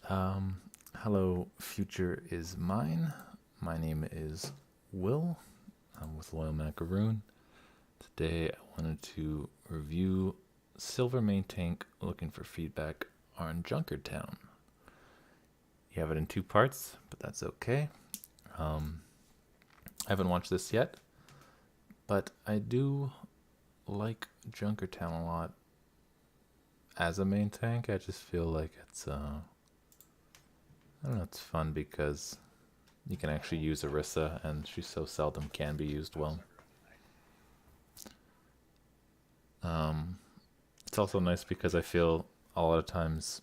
Um, Hello, future is mine. My name is Will. I'm with Loyal Macaroon. Today I wanted to review Silver Main Tank looking for feedback on Junkertown. You have it in two parts, but that's okay. Um, I haven't watched this yet, but I do like Junkertown a lot as a main tank. I just feel like it's I don't know, it's fun because you can actually use Orisa, and she so seldom can be used well. Um, it's also nice because I feel a lot of times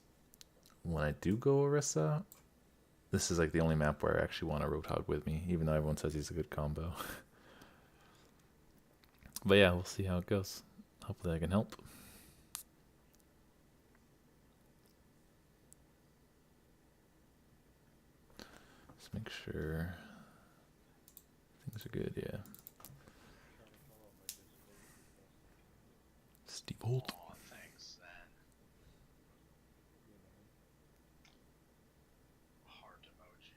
when I do go Orisa, this is like the only map where I actually want a Roadhog with me, even though everyone says he's a good combo. But yeah, we'll see how it goes. Hopefully I can help. Just make sure things are good, yeah. Steve Holt. Oh, thanks, then. Heart emoji.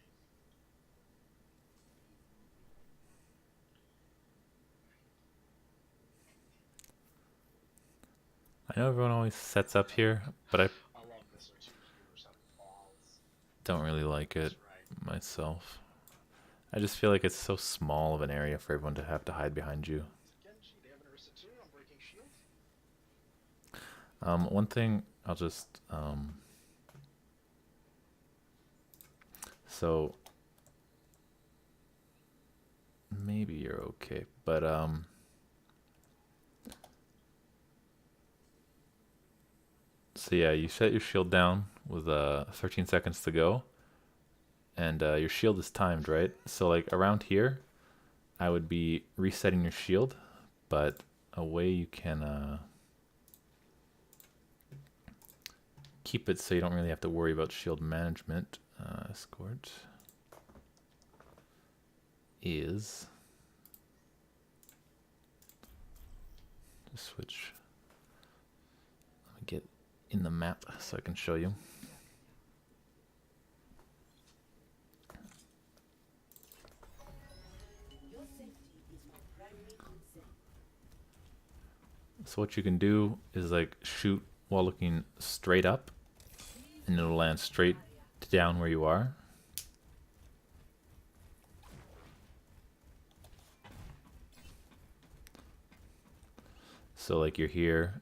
I know everyone always sets up here, but I I love Mr. Two Viewers have balls. don't really like it That's right. myself. I just feel like it's so small of an area for everyone to have to hide behind you. It's Genji. They have an Orisa too. I'm breaking shield. One thing I'll just so maybe you're okay, but so yeah, you set your shield down with 13 seconds to go, and your shield is timed, right? So like around here, I would be resetting your shield, but a way you can keep it so you don't really have to worry about shield management, escort, is just switch. Let me get in the map so I can show you. So what you can do is like shoot while looking straight up, and it'll land straight down where you are. So like you're here,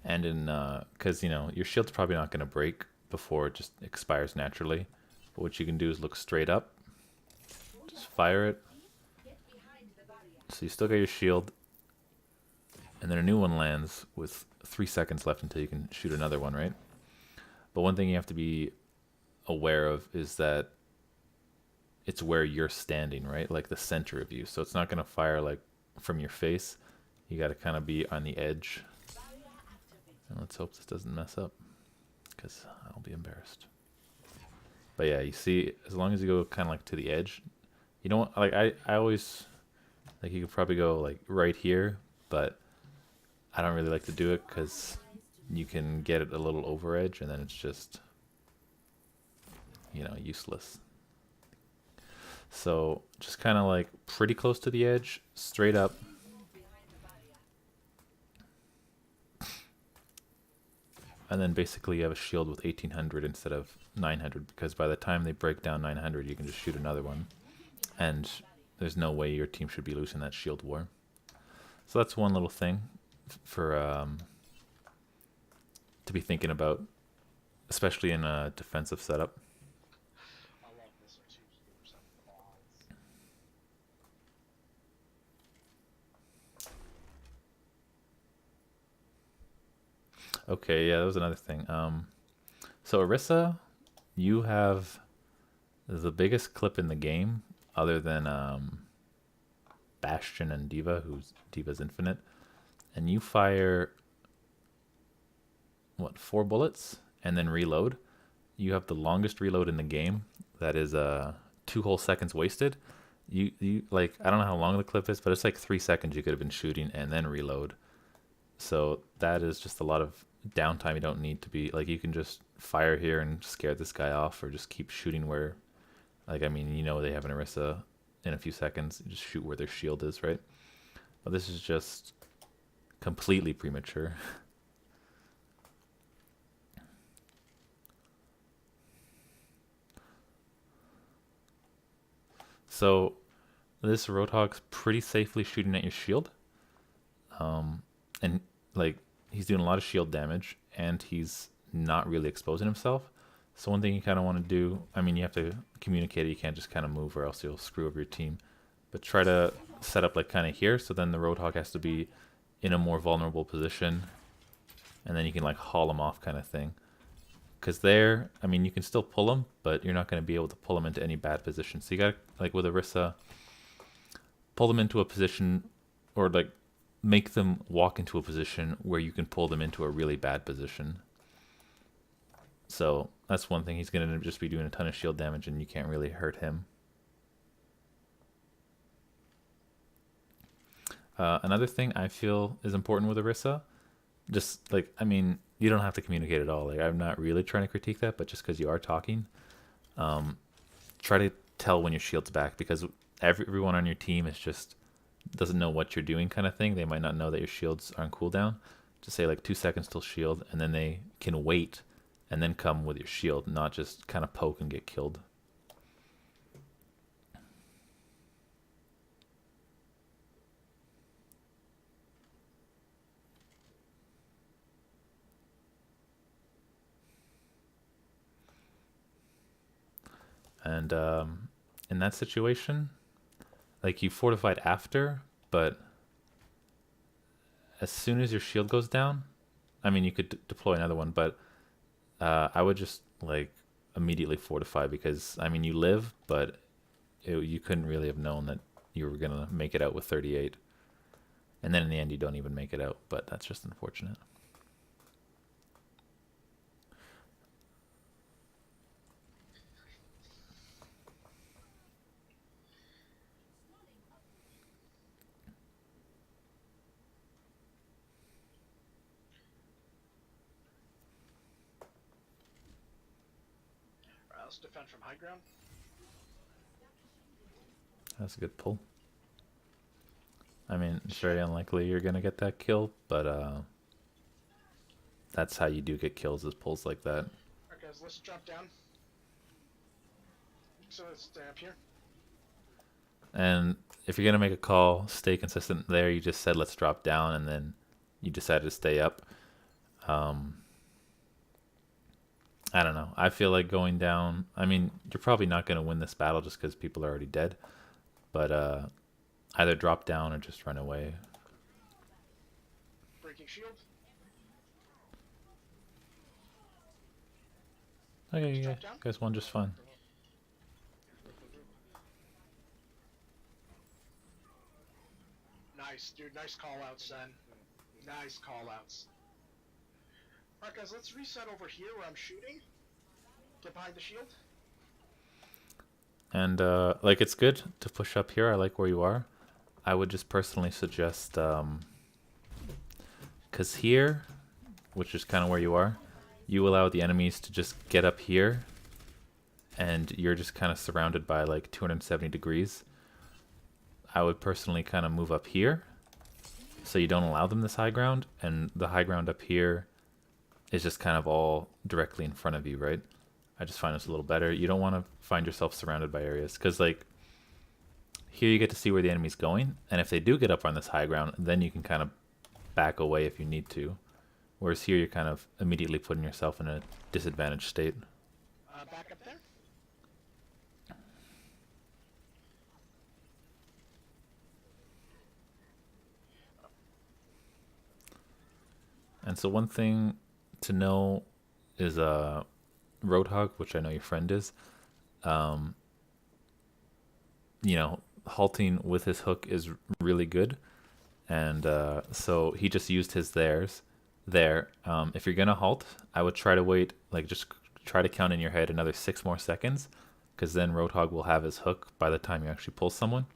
and in because you know your shield's probably not going to break before it just expires naturally. But what you can do is look straight up, just fire it. So you still got your shield, and then a new one lands with 3 seconds left until you can shoot another one, right? But one thing you have to be aware of is that it's where you're standing, right? Like the center of you. So it's not going to fire like from your face. You got to kind of be on the edge. And let's hope this doesn't mess up, because I'll be embarrassed. But yeah, you see, as long as you go kind of like to the edge, you don't like I always like you could probably go like right here, but I don't really like to do it because you can get it a little over edge and then it's just, useless. So just kind of like pretty close to the edge, straight up. And then basically you have a shield with 1800 instead of 900, because by the time they break down 900, you can just shoot another one. And there's no way your team should be losing that shield war. So that's one little thing for to be thinking about, especially in a defensive setup. I love Mr. Two Viewers have balls. Okay, yeah, that was another thing. So Orisa, you have the biggest clip in the game, other than Bastion and Diva, who's Diva's infinite, and you fire what, 4 bullets and then reload. You have the longest reload in the game. That is 2 whole seconds wasted. You like, I don't know how long the clip is, but it's like 3 seconds you could have been shooting and then reload. So that is just a lot of downtime you don't need to be like you can just fire here and scare this guy off or just keep shooting where like I mean, they have an Orisa in a few seconds, you just shoot where their shield is, right? But this is just completely premature. So this Roadhog's pretty safely shooting at your shield. And like he's doing a lot of shield damage and he's not really exposing himself. So one thing you kind of want to do, I mean, you have to communicate it. You can't just kind of move or else you'll screw over your team. But try to set up like kind of here. So then the Roadhog has to be in a more vulnerable position. And then you can like haul him off kind of thing. Because there, I mean, you can still pull him, but you're not going to be able to pull him into any bad position. So you got to, like with Orisa, pull them into a position or like make them walk into a position where you can pull them into a really bad position. So that's one thing. He's going to just be doing a ton of shield damage and you can't really hurt him. Another thing I feel is important with Orisa, just like, I mean, you don't have to communicate at all. Like, I'm not really trying to critique that, but just because you are talking, try to tell when your shield's back because everyone on your team is just doesn't know what you're doing kind of thing. They might not know that your shields are on cooldown. Just say like 2 seconds till shield, and then they can wait and then come with your shield, not just kind of poke and get killed. And in that situation, like you fortified after, but as soon as your shield goes down, I mean, you could deploy another one, but I would just like immediately fortify because I mean, you live, but you couldn't really have known that you were gonna make it out with 38, and then in the end, you don't even make it out. But that's just unfortunate. Let's defend from high ground. That's a good pull. I mean, it's very unlikely you're gonna get that kill, but that's how you do get kills, is pulls like that. Alright guys, let's drop down. So let's stay up here. And if you're gonna make a call, stay consistent there. You just said let's drop down, and then you decided to stay up. I don't know. I feel like going down. I mean, you're probably not gonna win this battle just because people are already dead. But either drop down or just run away. Breaking shield. Okay, yeah, you guys won just fine. Nice, dude. Nice call outs, Sen. Nice call outs. Alright guys, let's reset over here where I'm shooting. Get behind the shield. And like it's good to push up here. I like where you are. I would just personally suggest, because here, which is kind of where you are, you allow the enemies to just get up here, and you're just kind of surrounded by like 270 degrees. I would personally kind of move up here, so you don't allow them this high ground, and the high ground up here is just kind of all directly in front of you, right? I just find this a little better. You don't want to find yourself surrounded by areas, because like here you get to see where the enemy's going, and if they do get up on this high ground, then you can kind of back away if you need to. Whereas here you're kind of immediately putting yourself in a disadvantaged state. Back up there. And so one thing to know is Roadhog, which I know your friend is, halting with his hook is really good. And so he just used his theirs there. If you're gonna halt, I would try to wait, like just try to count in your head another 6 more seconds, because then Roadhog will have his hook by the time you actually pull someone,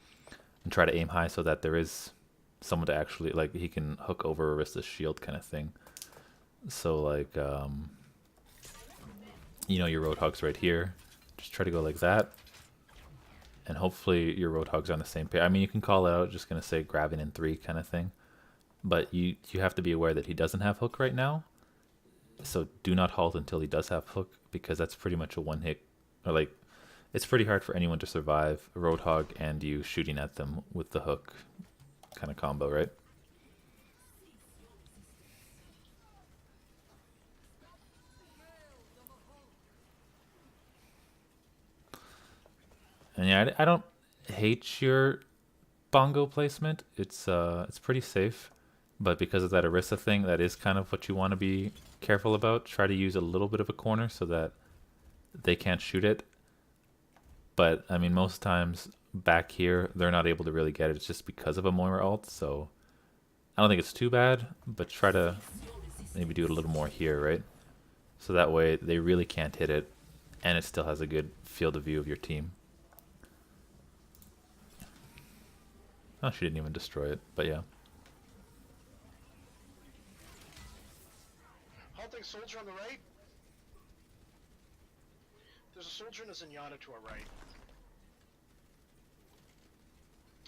and try to aim high so that there is someone to actually, like, he can hook over Orisa's shield kind of thing. So, like, you know, your Roadhog's right here. Just try to go like that. And hopefully your Roadhogs are on the same page. I mean, you can call it out, just going to say grabbing in 3 kind of thing. But you have to be aware that he doesn't have hook right now. So do not halt until he does have hook, because that's pretty much a one-hit. Or, like, it's pretty hard for anyone to survive a Roadhog and you shooting at them with the hook kind of combo, right? And yeah, I don't hate your bongo placement. It's pretty safe, but because of that Orisa thing, that is kind of what you want to be careful about. Try to use a little bit of a corner so that they can't shoot it. But I mean, most times back here, they're not able to really get it. It's just because of a Moira ult, so I don't think it's too bad, but try to maybe do it a little more here, right? So that way they really can't hit it, and it still has a good field of view of your team. Oh, she didn't even destroy it, but yeah. Halting soldier on the right. There's a soldier and a Zenyatta to our right.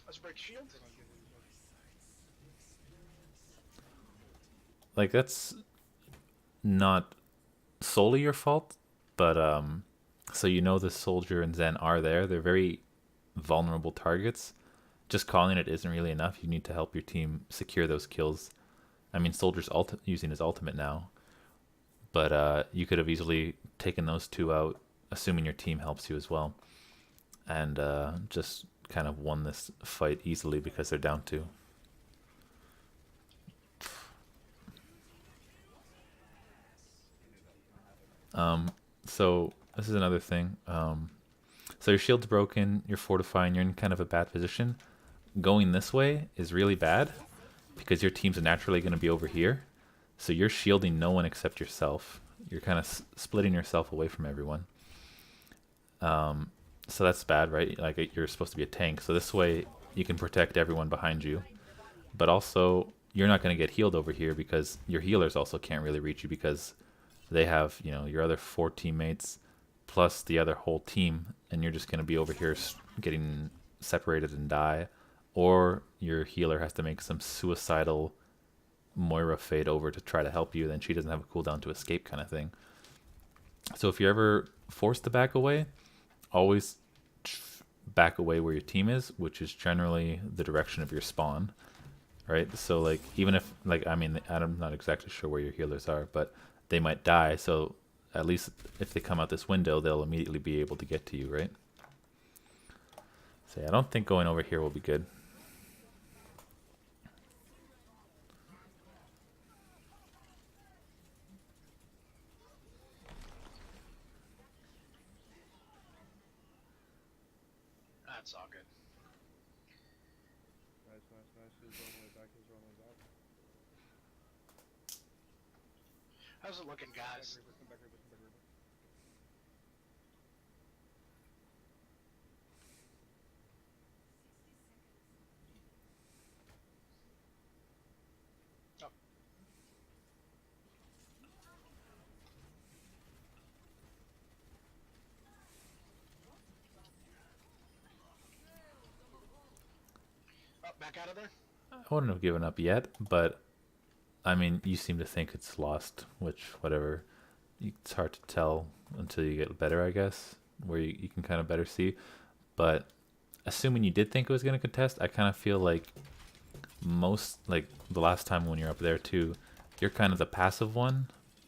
Let's break shield. Like, that's not solely your fault, but so you know the soldier and Zen are there. They're very vulnerable targets. Just calling it isn't really enough. You need to help your team secure those kills. I mean, soldier's using his ultimate now, but you could have easily taken those 2 out, assuming your team helps you as well, and just kind of won this fight easily because they're down 2. So this is another thing. So your shield's broken, you're fortifying, you're in kind of a bad position. Going this way is really bad because your team's naturally going to be over here. So you're shielding no one except yourself. You're kind of splitting yourself away from everyone. So that's bad, right? Like, you're supposed to be a tank. So this way you can protect everyone behind you. But also, you're not going to get healed over here because your healers also can't really reach you because they have, you know, your other 4 teammates plus the other whole team, and you're just going to be over here getting separated and die. Or your healer has to make some suicidal Moira fade over to try to help you, then she doesn't have a cooldown to escape kind of thing. So if you're ever forced to back away, always back away where your team is, which is generally the direction of your spawn, right? So, like, even if, like, I mean, I'm not exactly sure where your healers are, but they might die, so at least if they come out this window, they'll immediately be able to get to you, right? So yeah, I don't think going over here will be good. That's all good. Nice. He's rolling way back. How's it looking, guys? Back. Oh. Oh, back out of there? I wouldn't have given up yet, but I mean, you seem to think it's lost, which, whatever. It's hard to tell until you get better, I guess, where you can kind of better see. But assuming you did think it was going to contest, I kind of feel like like the last time when you're up there too, you're kind of the passive one,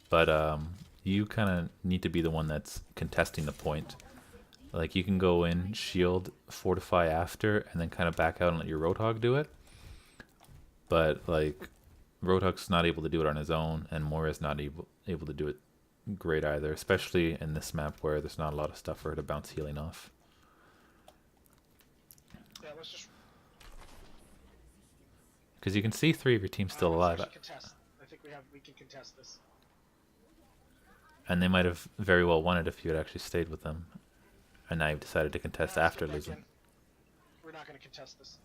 but you kind of need to be the one that's contesting the point. Like, you can go in, shield, fortify after, and then kind of back out and let your Roadhog do it. But, like, Roadhog's not able to do it on his own, and Moira's not able to do it great either, especially in this map where there's not a lot of stuff for her to bounce healing off. Yeah, let's just... Because you can see 3 of your team's still alive. Contest. I think we can contest this. And they might have very well won it if you had actually stayed with them. And now you've decided to contest after losing. We're not going to contest this.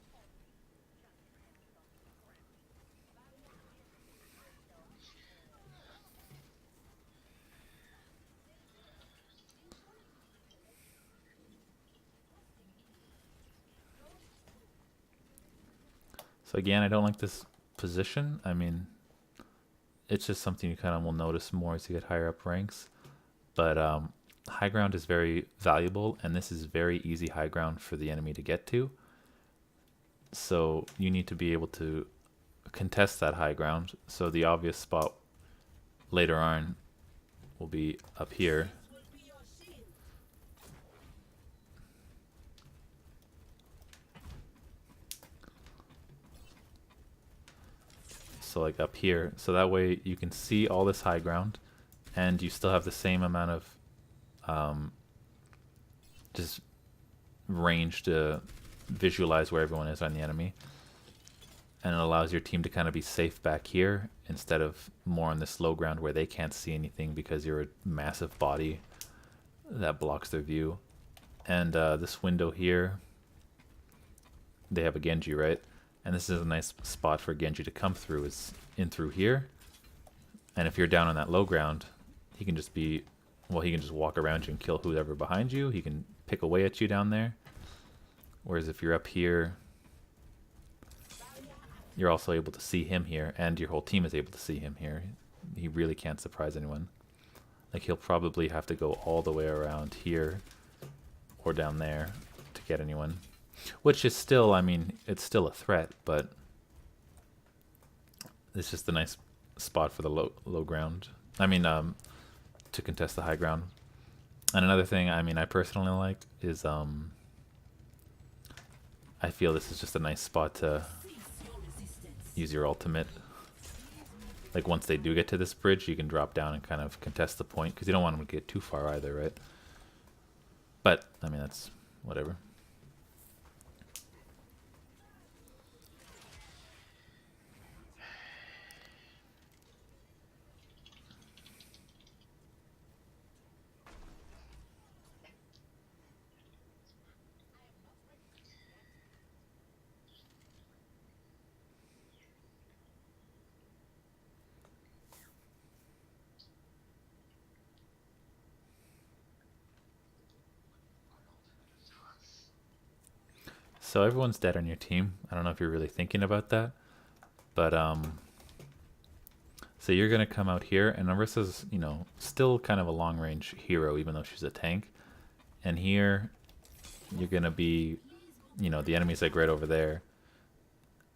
So again, I don't like this position. I mean, it's just something you kind of will notice more as you get higher up ranks. But high ground is very valuable, and this is very easy high ground for the enemy to get to. So you need to be able to contest that high ground. So the obvious spot later on will be up here. So like up here, so that way you can see all this high ground and you still have the same amount of just range to visualize where everyone is on the enemy, and it allows your team to kind of be safe back here instead of more on this low ground where they can't see anything because you're a massive body that blocks their view. And this window here, they have a Genji, right? And this is a nice spot for Genji to come through, is in through here. And if you're down on that low ground, he can just be, well, he can just walk around you and kill whoever behind you. He can pick away at you down there. Whereas if you're up here, you're also able to see him here, and your whole team is able to see him here. He really can't surprise anyone. Like, he'll probably have to go all the way around here or down there to get anyone. Which is still, I mean, it's still a threat, but it's just a nice spot for the low ground. I mean, to contest the high ground. And another thing, I mean, I personally like is, I feel this is just a nice spot to use your ultimate. Like, once they do get to this bridge, you can drop down and kind of contest the point, because you don't want them to get too far either, right? But, I mean, that's whatever. So everyone's dead on your team. I don't know if you're really thinking about that, but so you're gonna come out here, and Orisa's, you know, still kind of a long range hero, even though she's a tank. And here, you're gonna be, you know, the enemy's like right over there,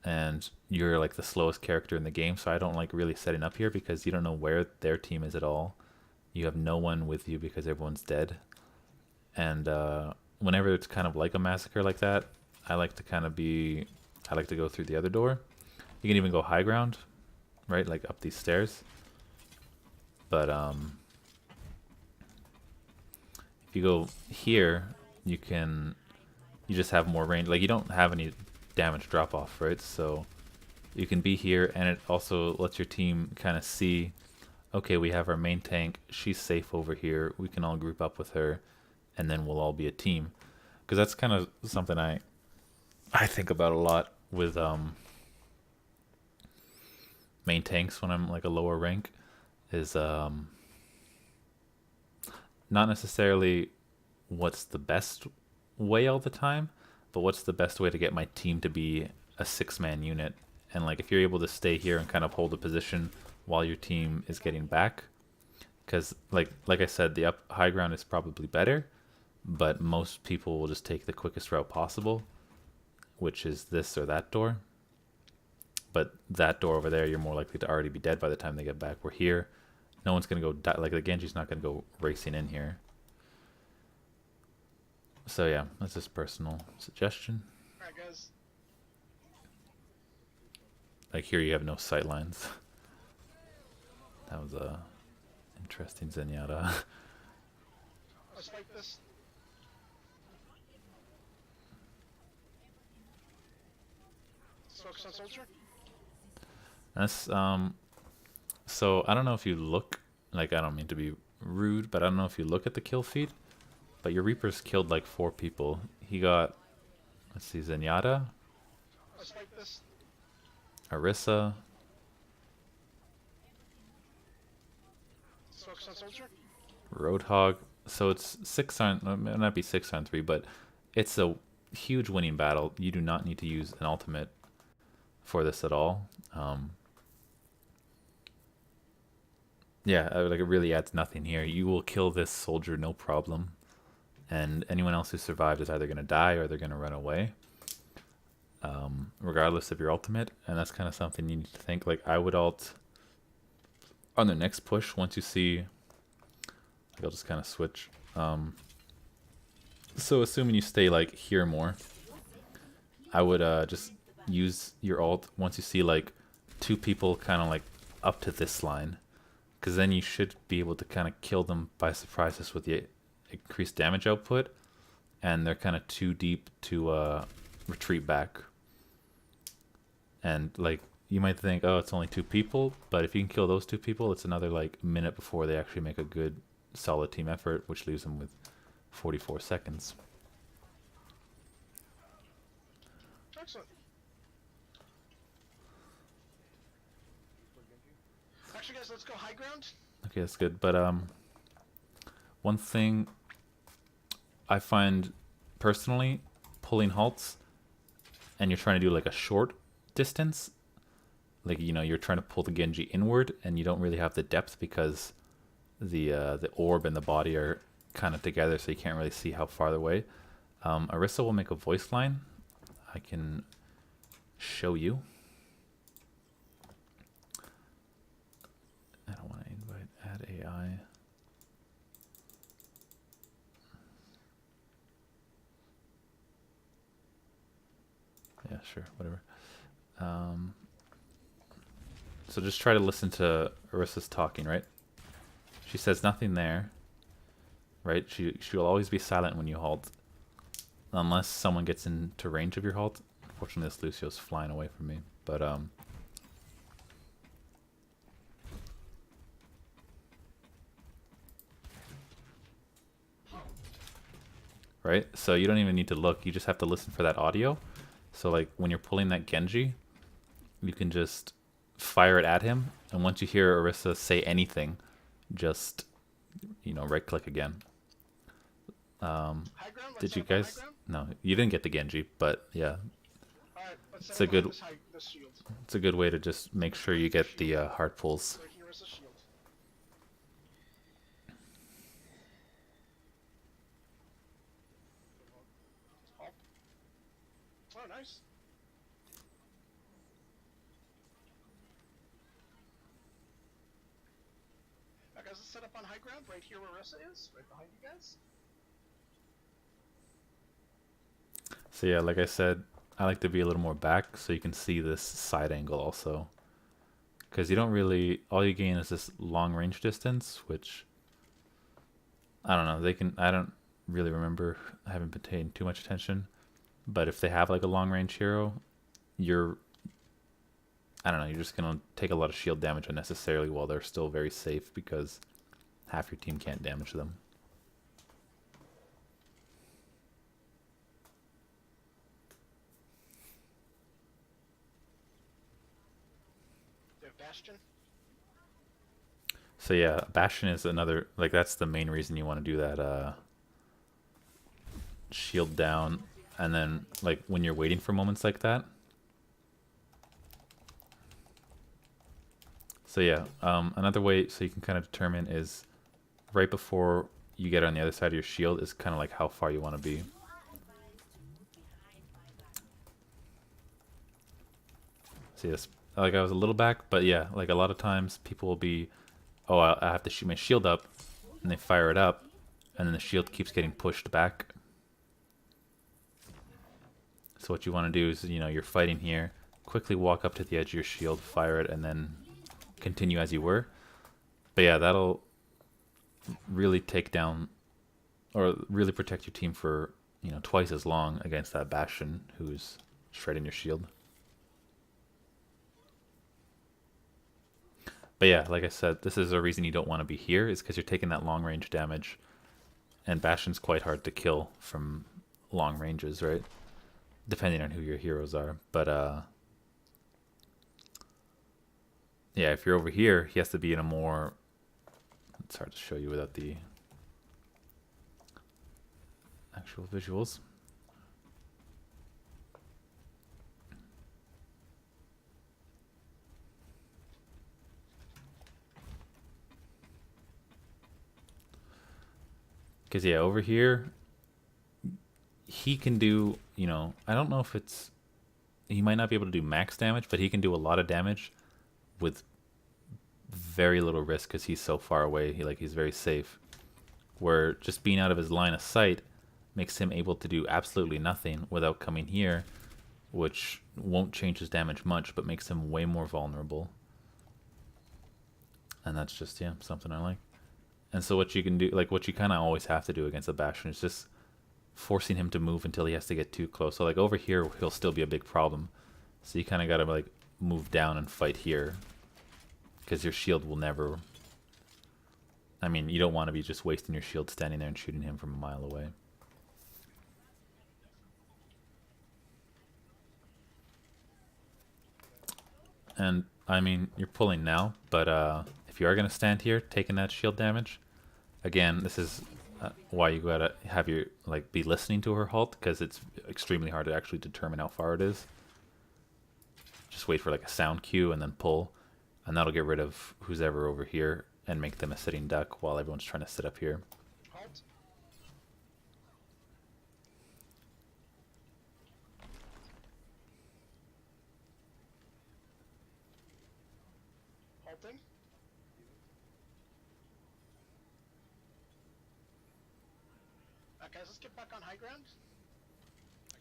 and you're like the slowest character in the game. So I don't like really setting up here because you don't know where their team is at all. You have no one with you because everyone's dead. And whenever it's kind of like a massacre like that, I like to kind of be, I like to go through the other door. You can even go high ground, right? Like up these stairs. But if you go here, you just have more range. Like, you don't have any damage drop off, right? So you can be here, and it also lets your team kind of see, okay, we have our main tank. She's safe over here. We can all group up with her, and then we'll all be a team. Because that's kind of something I think about a lot with main tanks when I'm like a lower rank, is not necessarily what's the best way all the time, but what's the best way to get my team to be a 6-man unit. And like, if you're able to stay here and kind of hold a position while your team is getting back, because like I said, the high ground is probably better, but most people will just take the quickest route possible, which is this or that door. But that door over there, you're more likely to already be dead by the time they get back. We're here. No one's going to go, like, the Genji's not going to go racing in here. So yeah, that's just personal suggestion. Alright, guys. Like, here you have no sight lines. That was a interesting Zenyatta. Let's fight this. Focus on soldier. That's so I don't know if you look, like, I don't mean to be rude, but I don't know if you look at the kill feed, but your Reaper's killed like 4 people. He got, let's see, Zenyatta, Let's fight this. Orisa, Focus on soldier. Roadhog. So it's 6 on, it might not be 6 on 3, but it's a huge winning battle. You do not need to use an ultimate. for this at all. Yeah, like it really adds nothing here. You will kill this soldier no problem, and anyone else who survived is either going to die or they're going to run away, regardless of your ultimate. And that's kind of something you need to think. Like I would ult on the next push once you see. Like I'll just kind of switch. So assuming you stay like here more, I would just use your ult once you see like 2 people kind of like up to this line, because then you should be able to kind of kill them by surprise just with the increased damage output, and they're kind of too deep to retreat back. And like you might think, oh, it's only 2 people, but if you can kill those 2 people, it's another like minute before they actually make a good solid team effort, which leaves them with 44 seconds. Excellent. Actually, guys, let's go high ground. Okay, that's good. But one thing I find personally, pulling halts and you're trying to do like a short distance, like you're trying to pull the Genji inward and you don't really have the depth because the orb and the body are kind of together, so you can't really see how far away. Orisa will make a voice line. I can show you. I don't want to invite add AI. Yeah, sure, whatever. So just try to listen to Orisa's talking, right? She says nothing there, right? She'll always be silent when you halt, unless someone gets into range of your halt. Unfortunately, this Lucio's flying away from me, but right? So you don't even need to look. You just have to listen for that audio. So like when you're pulling that Genji, you can just fire it at him, and once you hear Orisa say anything, just right click again. High ground. Did Let's you set up on high guys? ground. No, you didn't get the Genji, but yeah, All right, let's it's set a up good on this shield. it's a good way to just make sure you get the hard pulls. Right here is a shield. Oh, nice. Now, guys, let's set up on high ground right here where Orisa is, right behind you guys. So yeah, like I said, I like to be a little more back so you can see this side angle also. Because you don't really, all you gain is this long range distance, which, I don't know, I don't really remember, I haven't been paying too much attention. But if they have like a long range hero, I don't know, you're just going to take a lot of shield damage unnecessarily while they're still very safe because half your team can't damage them. Bastion. So yeah, Bastion is another, like that's the main reason you want to do that shield down, and then like when you're waiting for moments like that. So yeah, another way so you can kind of determine is right before you get on the other side of your shield is kind of like how far you want to be. See this? Like I was a little back, but yeah, like a lot of times people will be, oh, I have to shoot my shield up, and they fire it up, and then the shield keeps getting pushed back. So what you want to do is, you're fighting here, quickly walk up to the edge of your shield, fire it, and then continue as you were. But yeah, that'll really take down, or really protect your team for, twice as long against that Bastion who's shredding your shield. But yeah, like I said, this is a reason you don't want to be here, is because you're taking that long range damage. And Bastion's quite hard to kill from long ranges, right? Depending on who your heroes are. But yeah, if you're over here, he has to be in a more... It's hard to show you without the actual visuals. Because, yeah, over here, he can do, you know, I don't know if it's, he might not be able to do max damage, but he can do a lot of damage with very little risk because he's so far away. He's very safe. Where just being out of his line of sight makes him able to do absolutely nothing without coming here, which won't change his damage much, but makes him way more vulnerable. And that's just, yeah, something I like. And so what you can do, like what you kind of always have to do against a Bastion is just forcing him to move until he has to get too close. So like over here, he'll still be a big problem. So you kind of got to like move down and fight here. Because your shield will never... I mean, you don't want to be just wasting your shield standing there and shooting him from a mile away. And, I mean, you're pulling now, but if you are going to stand here, taking that shield damage, again, this is why you gotta have your, like, be listening to her halt, because it's extremely hard to actually determine how far it is. Just wait for, like, a sound cue and then pull, and that'll get rid of who's ever over here and make them a sitting duck while everyone's trying to sit up here. Halt. Halting. Guys, let's get back on high ground.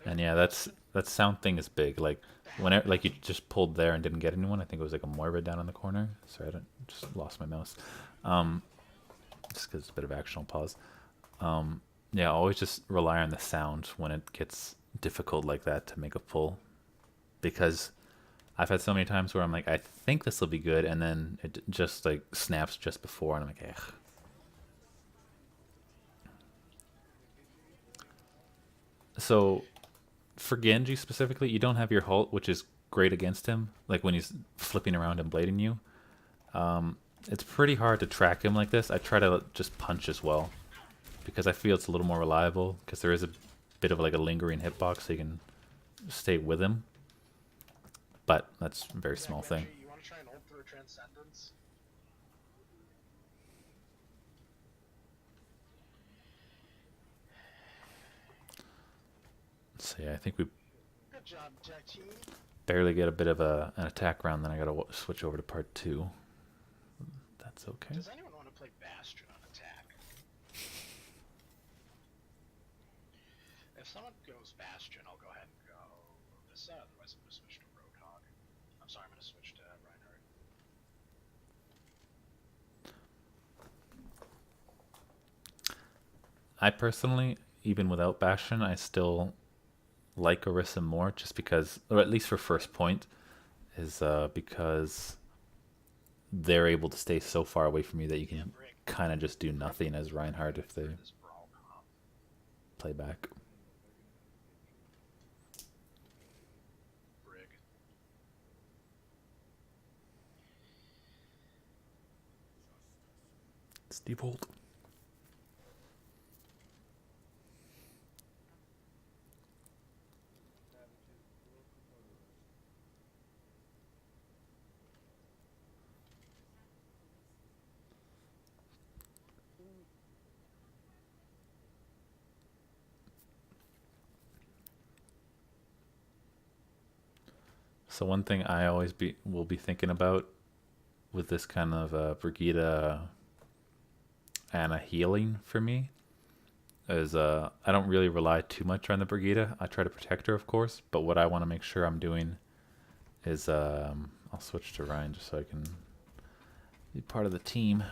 And yeah, that sound thing is big. Like whenever, like you just pulled there and didn't get anyone. I think it was like a Moira down in the corner. Sorry, I just lost my mouse. Just because it's a bit of actional pause. Yeah, always just rely on the sound when it gets difficult like that to make a pull, because I've had so many times where I'm like, I think this will be good, and then it just like snaps just before, and I'm like, ugh. So, for Genji specifically, you don't have your halt, which is great against him. Like when he's flipping around and blading you, it's pretty hard to track him like this. I try to just punch as well, because I feel it's a little more reliable. Because there is a bit of like a lingering hitbox, so you can stay with him. But that's a very small thing. You want to try and hold through Transcendence? So yeah, I think we Good job, Jackie. barely get a bit of an attack round, then I gotta switch over to part 2. That's okay. Does anyone want to play Bastion on attack? If someone goes Bastion, I'll go ahead and go Orisa, otherwise I'm going to switch to Roadhog. I'm sorry, I'm going to switch to Reinhardt. I personally, even without Bastion, I still like Orisa more, just because, or at least for first point, is because they're able to stay so far away from you that you can kind of just do nothing as Reinhardt if they This brawl comp. play back. Brig. Steve Holt. So one thing I always will be thinking about with this kind of Brigitte Anna healing for me is I don't really rely too much on the Brigitte. I try to protect her, of course, but what I want to make sure I'm doing is I'll switch to Rein just so I can be part of the team.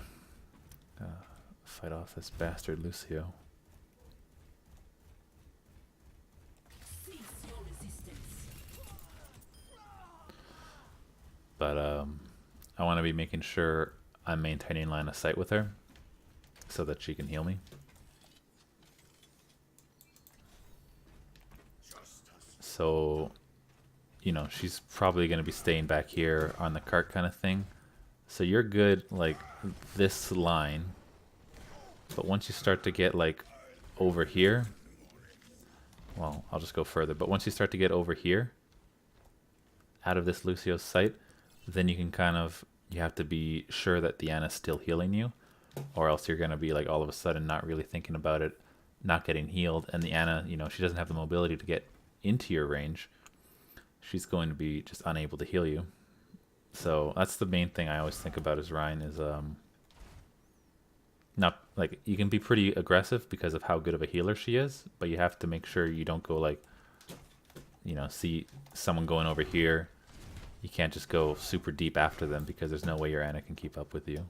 Fight off this bastard Lucio. But I want to be making sure I'm maintaining line of sight with her so that she can heal me. So, you know, she's probably going to be staying back here on the cart kind of thing. So you're good, like, this line. But once you start to get, like, over here... Well, I'll just go further. But once you start to get over here, out of this Lucio's sight, then you can kind of... You have to be sure that the Anna's still healing you. or else you're gonna be like all of a sudden not really thinking about it, not getting healed, and the Ana, you know, she doesn't have the mobility to get into your range. She's going to be just unable to heal you. So that's the main thing I always think about as Rein is not like you can be pretty aggressive because of how good of a healer she is, but you have to make sure you don't go like, you know, see someone going over here. You can't just go super deep after them because there's no way your Ana can keep up with you.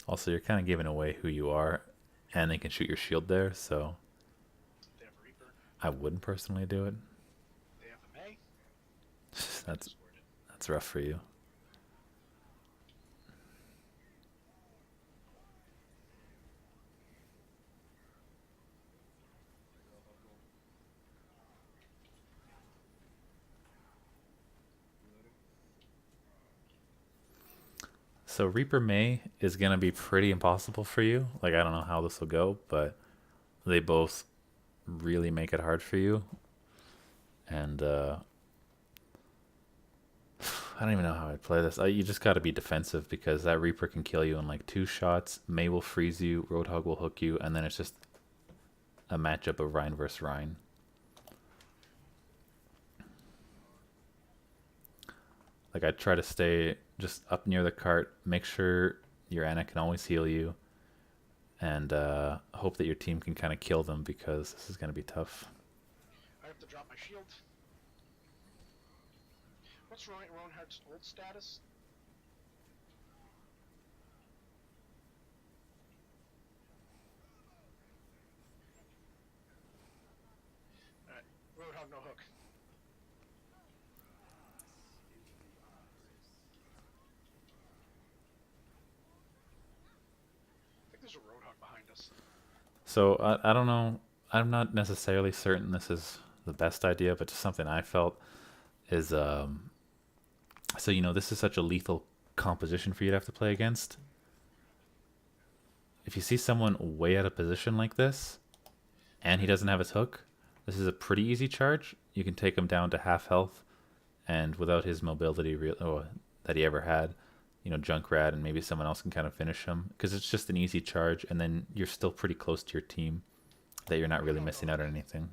Also, you're kind of giving away who you are, and they can shoot your shield there, so They have a Reaper. I wouldn't personally do it. They have a May. That's rough for you. So Reaper May is gonna be pretty impossible for you. Like I don't know how this will go, but they both really make it hard for you. And I don't even know how I'd play this. You just got to be defensive because that Reaper can kill you in like 2 shots. May will freeze you, Roadhog will hook you, and then it's just a matchup of Rein versus Rein. Like I try to stay just up near the cart, make sure your Ana can always heal you, and hope that your team can kind of kill them because this is going to be tough. I have to drop my shield. What's Roanhart's old status? Alright, Roadhog no hook. I think there's a Roadhog behind us. So I don't know. I'm not necessarily certain this is the best idea, but just something I felt is so you know this is such a lethal composition for you to have to play against. If you see someone way out of position like this, and he doesn't have his hook, this is a pretty easy charge. You can take him down to half health, and without his mobility that he ever had, you know, Junkrat and maybe someone else can kind of finish him because it's just an easy charge, and then you're still pretty close to your team, that you're not really missing out on anything.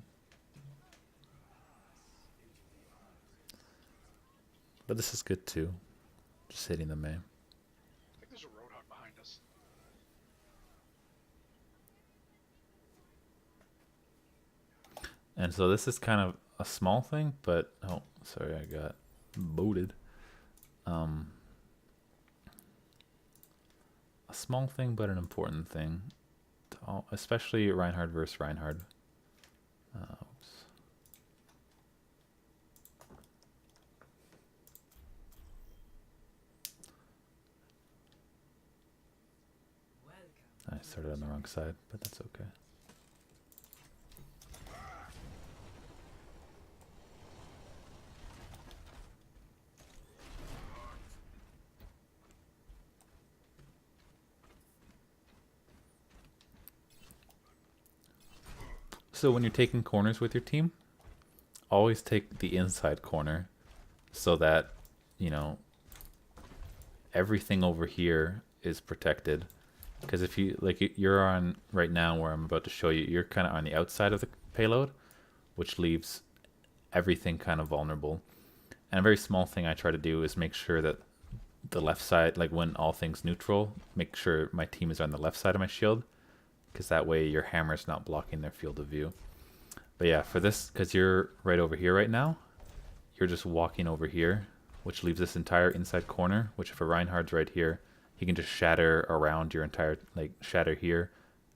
But this is good too, just hitting the May. I think there's a Roadhog behind us. And so this is kind of a small thing, but oh, sorry, I got booted. A small thing, but an important thing, to all, especially Reinhardt versus Reinhardt. Oops. I started on the wrong side, but that's okay. So when you're taking corners with your team, always take the inside corner so that, you know, everything over here is protected. Because if you, like, you're on right now where I'm about to show you, you're kind of on the outside of the payload, which leaves everything kind of vulnerable. And a very small thing I try to do is make sure that the left side, like when all things neutral, make sure my team is on the left side of my shield, because that way your hammer's not blocking their field of view. But yeah, for this, because you're right over here right now, you're just walking over here, which leaves this entire inside corner, which if a Reinhardt's right here, he can just shatter around your entire, like, shatter here,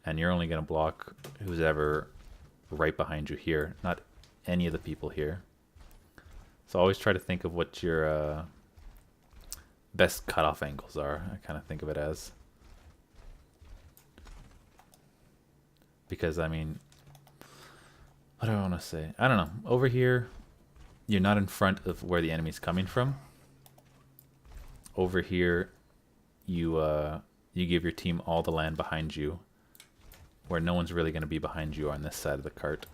and you're only going to block who's ever right behind you here, not any of the people here. So always try to think of what your best cutoff angles are. I kind of think of it as. Because, I mean, what do I want to say? I don't know. Over here, you're not in front of where the enemy's coming from. Over here, you give your team all the land behind you, where no one's really going to be behind you on this side of the cart.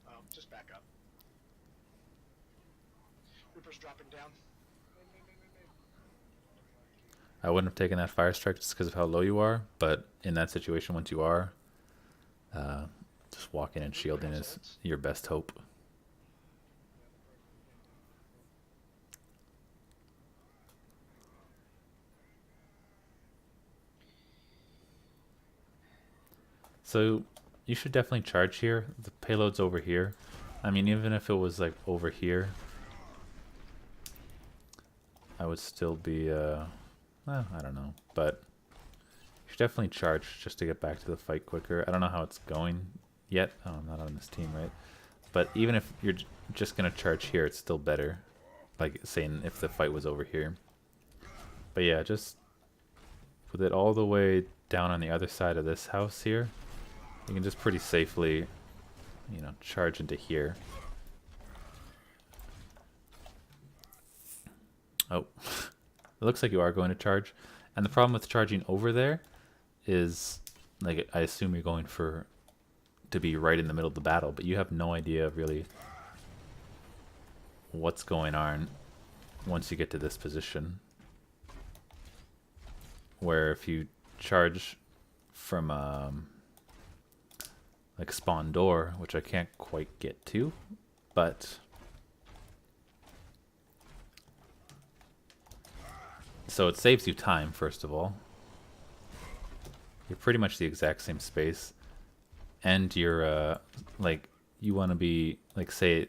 Oh, just back up. Reaper's dropping down. I wouldn't have taken that fire strike just because of how low you are, but in that situation, once you are, just walking and shielding is your best hope. So you should definitely charge here. The payload's over here. I mean, even if it was like over here, I would still be, well, I don't know, but you should definitely charge just to get back to the fight quicker. I don't know how it's going yet. Oh, I'm not on this team, right? But even if you're just going to charge here, it's still better. Like saying if the fight was over here. But yeah, just with it all the way down on the other side of this house here, you can just pretty safely, you know, charge into here. Oh, it looks like you are going to charge. And the problem with charging over there is, like, I assume you're going to be right in the middle of the battle, but you have no idea really what's going on once you get to this position. Where if you charge from like spawn door, which I can't quite get to, but so it saves you time, first of all. You're pretty much the exact same space, and you're like, you want to be like, say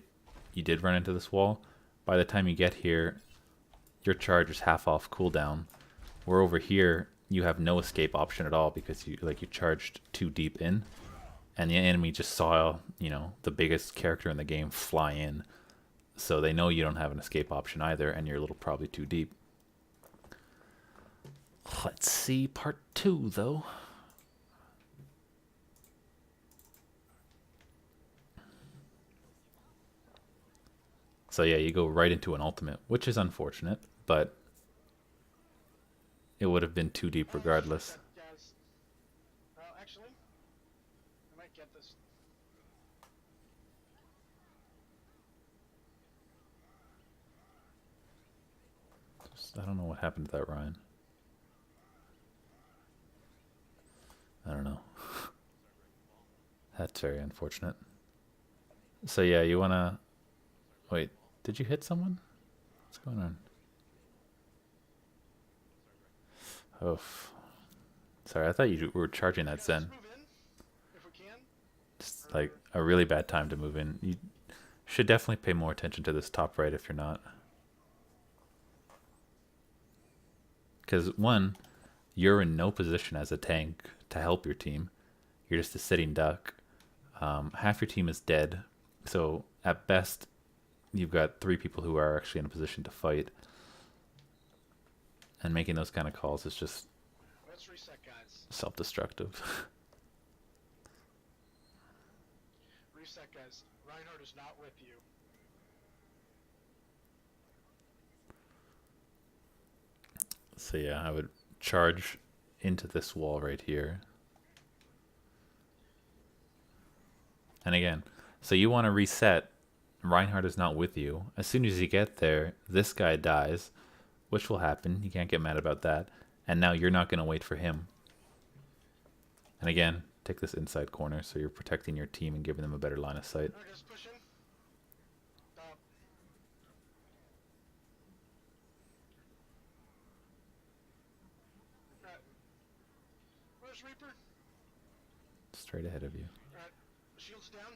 you did run into this wall, by the time you get here your charge is half off cooldown, where over here you have no escape option at all because you charged too deep in, and the enemy just saw, you know, the biggest character in the game fly in, so they know you don't have an escape option either, and you're a little probably too deep. Let's see part 2 though. So yeah, you go right into an ultimate, which is unfortunate, but it would have been too deep regardless. Guys, actually, I might get this. I don't know what happened to that Rein. I don't know. That's very unfortunate. So yeah, you wanna... Wait, did you hit someone? What's going on? Oh. Sorry, I thought you were charging that Zen. Move in, if we can. Just like a really bad time to move in. You should definitely pay more attention to this top right if you're not. Because one, you're in no position as a tank to help your team. You're just a sitting duck. Half your team is dead. So at best, you've got 3 people who are actually in a position to fight. And making those kind of calls is just Let's reset, guys. self-destructive. Reset, guys. Reinhardt is not with you. So yeah, I would charge into this wall right here. And again, so you want to reset. Reinhardt is not with you. As soon as you get there, this guy dies, which will happen. You can't get mad about that. And now you're not going to wait for him. And again, take this inside corner so you're protecting your team and giving them a better line of sight. Alright, guys, push in. Stop. Alright. Where's Reaper? Straight ahead of you. Alright. Shields down.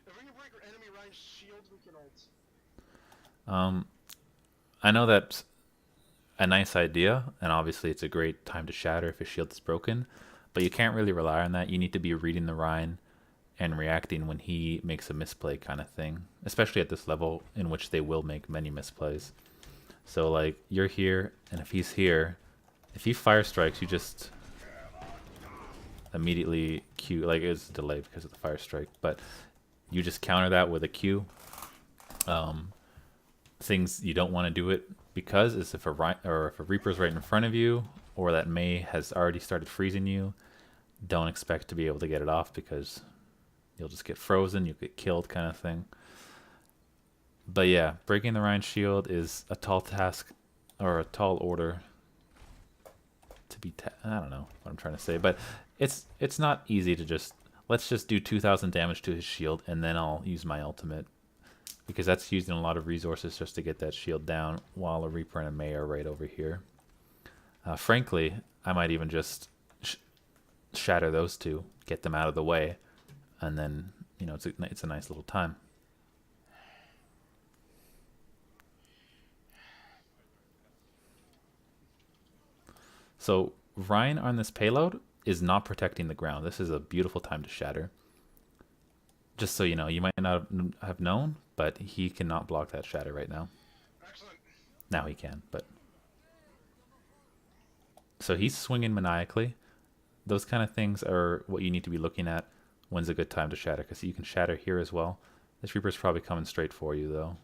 If we can break our enemy Rein's shield, we can ult. I know that's a nice idea, and obviously it's a great time to shatter if his shield is broken, but you can't really rely on that. You need to be reading the Rein and reacting when he makes a misplay kind of thing, especially at this level in which they will make many misplays. So like, you're here, and if he's here, if he fire strikes, you just immediately Q, like it's delayed because of the fire strike, but you just counter that with a Q. Things you don't want to do it because is if if a Reaper's right in front of you, or that Mei has already started freezing you, don't expect to be able to get it off because you'll just get frozen, you'll get killed kind of thing. But yeah, breaking the Rein shield is a tall task, or a tall order to be, I don't know what I'm trying to say, but it's not easy to just, let's just do 2,000 damage to his shield and then I'll use my ultimate. Because that's using a lot of resources just to get that shield down while a Reaper and a Mei are right over here. Frankly, I might even just shatter those two, get them out of the way, and then, you know, it's a nice little time. So Rein on this payload is not protecting the ground. This is a beautiful time to shatter. Just so you know, you might not have known, but he cannot block that shatter right now. Excellent. Now he can, but... So he's swinging maniacally. Those kind of things are what you need to be looking at. When's a good time to shatter, because you can shatter here as well. This Reaper's probably coming straight for you, though.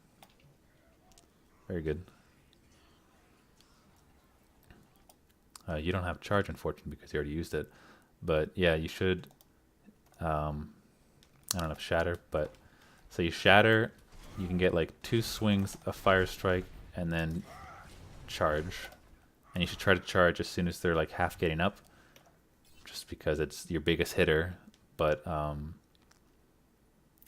Very good. You don't have charge, unfortunately, because you already used it. But yeah, you should... I don't know if shatter, but so you shatter, you can get like 2 swings of fire strike and then charge, and you should try to charge as soon as they're like half getting up, just because it's your biggest hitter, but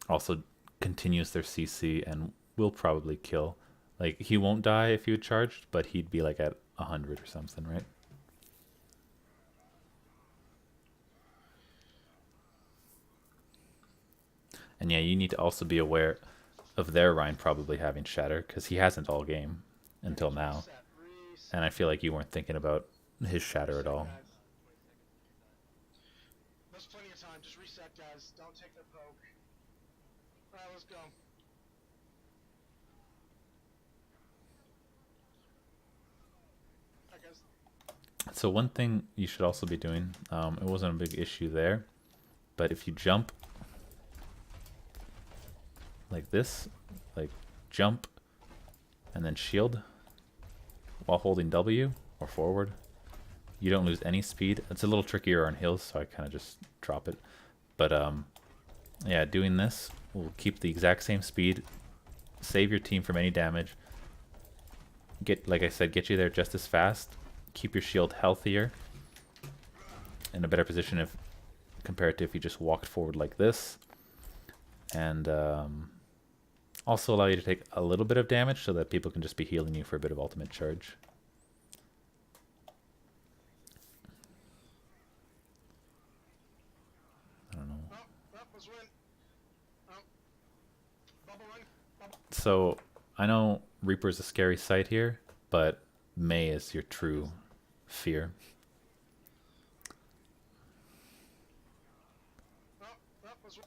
also continues their CC and will probably kill. Like, he won't die if you had charged, but he'd be like at 100 or something, right? And yeah, you need to also be aware of their Rein probably having shatter, because he hasn't all game until now. Reset, reset. And I feel like you weren't thinking about his shatter at all. There's plenty of time. Just reset, guys. Don't take the poke. Alright, let's go. Alright, guys. So one thing you should also be doing, it wasn't a big issue there, but if you jump like this, like jump and then shield while holding W or forward, you don't lose any speed. It's a little trickier on hills, so I kind of just drop it. But yeah, doing this will keep the exact same speed, save your team from any damage, get, like I said, get you there just as fast, keep your shield healthier, in a better position if compared to if you just walked forward like this, and also allow you to take a little bit of damage so that people can just be healing you for a bit of ultimate charge. I don't know. Oh, that was win. Oh. Bubble run. Bubble. So I know Reaper's a scary sight here, but Mei is your true fear. Oh, that was win.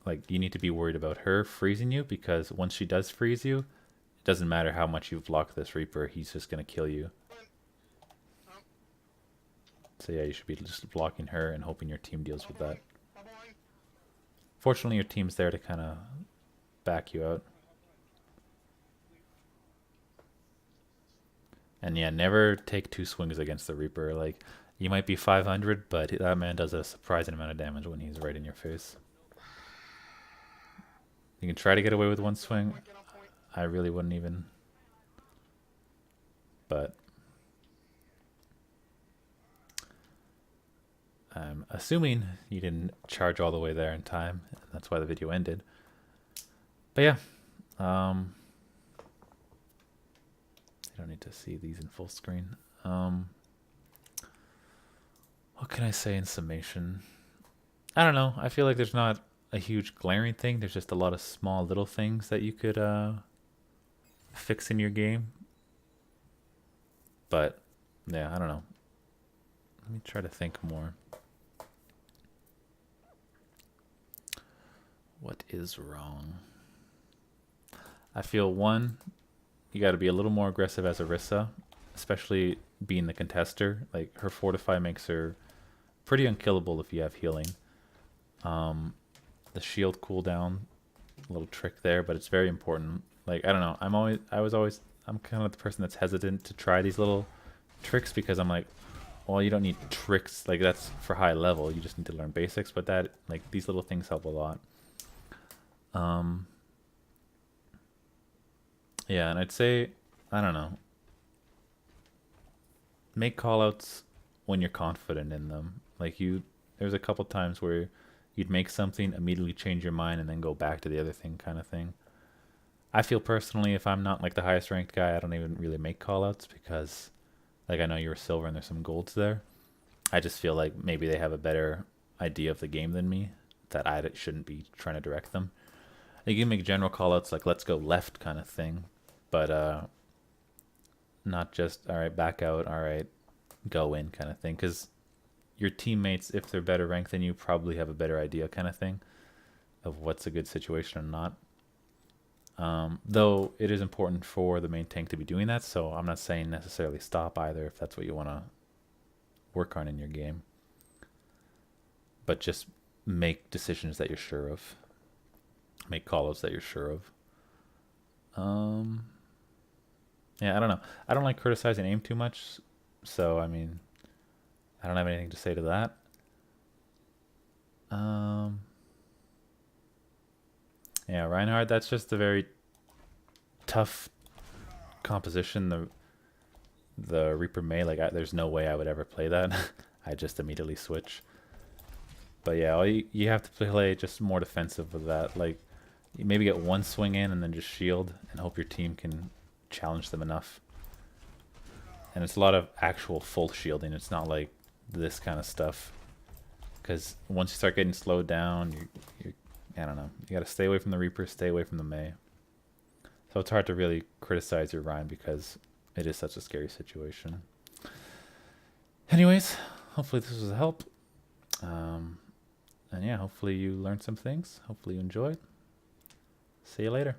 Like, you need to be worried about her freezing you, because once she does freeze you, it doesn't matter how much you've blocked this Reaper, he's just going to kill you. Oh. So yeah, you should be just blocking her and hoping your team deals with that. Bubble run. Fortunately, your team's there to kind of back you out. And yeah, never take 2 swings against the Reaper. Like, you might be 500, but that man does a surprising amount of damage when he's right in your face. You can try to get away with 1 swing. Point, get on point. I really wouldn't even. But I'm assuming you didn't charge all the way there in time, and that's why the video ended. But yeah, I don't need to see these in full screen. What can I say in summation? I don't know. I feel like there's not a huge glaring thing. There's just a lot of small little things that you could fix in your game. But yeah, I don't know. Let me try to think more. What is wrong? I feel, one, you got to be a little more aggressive as Orisa, especially being the contester. Like, her Fortify makes her pretty unkillable if you have healing. The shield cooldown, a little trick there, but it's very important. Like, I don't know, I was always I'm kind of the person that's hesitant to try these little tricks because I'm like, well, you don't need tricks. Like, that's for high level. You just need to learn basics. But that, like, these little things help a lot. Yeah, and I'd say, I don't know, make callouts when you're confident in them. Like, there's a couple times where you'd make something, immediately change your mind, and then go back to the other thing, kind of thing. I feel personally, if I'm not like the highest ranked guy, I don't even really make callouts because, like, I know you're silver and there's some golds there. I just feel like maybe they have a better idea of the game than me, that I shouldn't be trying to direct them. You can make general callouts like "let's go left" kind of thing, but not just "all right, back out, all right, go in" kind of thing. Because your teammates, if they're better ranked than you, probably have a better idea kind of thing of what's a good situation or not. Though it is important for the main tank to be doing that, so I'm not saying necessarily stop either if that's what you want to work on in your game. But just make decisions that you're sure of. Make callouts that you're sure of. Yeah, I don't know. I don't like criticizing aim too much, so I mean, I don't have anything to say to that. Yeah, Reinhardt, that's just a very tough composition. The Reaper May, like, there's no way I would ever play that. I just immediately switch. But yeah, you have to play just more defensive with that. Like, you maybe get one swing in and then just shield and hope your team can challenge them enough. And it's a lot of actual full shielding. It's not like this kind of stuff. Because once you start getting slowed down, you're I don't know. You got to stay away from the Reaper, stay away from the May. So it's hard to really criticize your Rein because it is such a scary situation. Anyways, hopefully this was a help. And yeah, hopefully you learned some things. Hopefully you enjoyed. See you later.